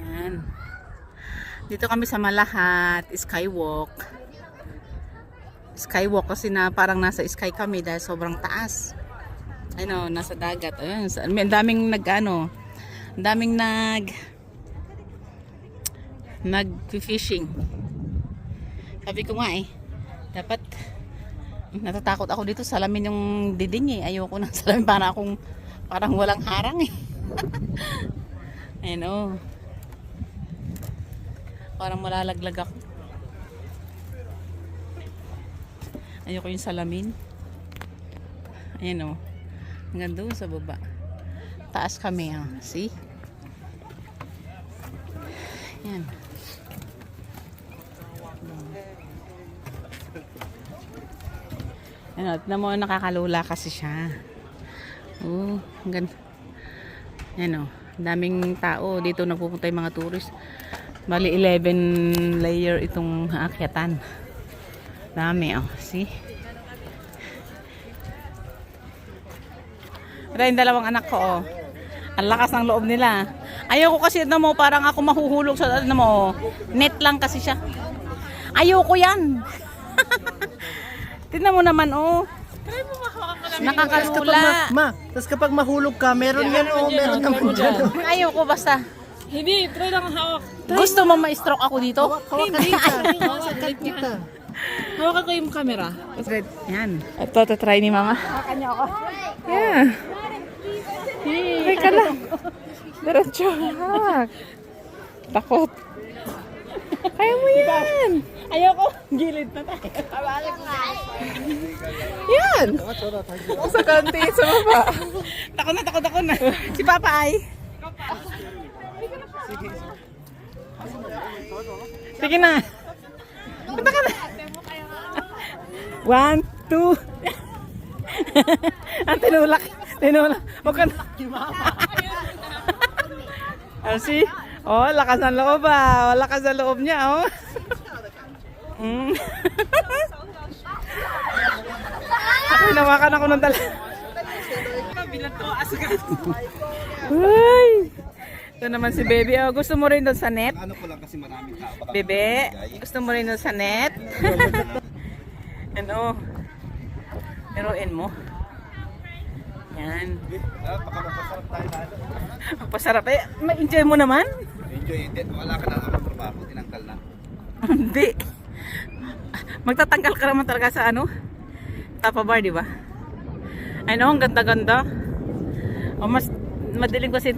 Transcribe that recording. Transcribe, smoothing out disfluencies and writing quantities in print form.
Yan. Dito kami sa Malahat, Skywalk. Skywalk kasi na parang nasa sky kami dahil sobrang taas. Ano, nasa dagat. Ayun, may daming nag-fishing. Sabi ko nga dapat natatakot ako dito, salamin yung diding ayoko ng salamin, parang walang harang ayun parang malalaglag ako. Ayoko yung salamin. Ayun hanggang doon sa baba. Taas kami see? Yan. Ano, tignan mo, nakakalula kasi siya. Hanggang yan daming tao dito nagpupunta yung mga tourist. Bali 11 layer itong aakyatan. Dami see? Ito yung dalawang anak ko ang lakas ng loob nila. Ayoko kasi parang ako mahuhulog sa net lang kasi siya. Ayoko yan. Tignan mo naman nakakalula. Tapos kapag mahulog ka, meron yan meron naman dyan. Ayoko basta. Hindi, try lang ang hawak. Gusto mo ma-stroke ako dito? Hawakan kita. Hawakan ko yung camera. Yan. Ito, try ni mama. Hawakan niya ako. Yeah. Try ka lang. Diretso. Hawak. Takot. Kaya mo yan. Ayoko. Gilid na tayo. Yan. Sa kanti, sa baba. Takot na. Si Papa ay. Sige na. Punta ka na. 1, 2. Tinulak. Huwag ka na. See? Lakas ng loob lakas ng loob niya Hinawakan ako ng dala. Uy! Ito naman si Bebe. Gusto mo rin doon sa net? Ano ko lang kasi maraming tao. Bebe, gusto mo rin doon sa net? Laruin mo. Yan. Pakapasarap tayo lalo. Magpasarap ma-enjoy mo naman? Enjoy it. Wala ka na ang trabaho. Tinanggal na. Hindi. Magtatanggal ka naman talaga sa Tapa bar, di ba? Ang ganda-ganda. Mas madilim kasi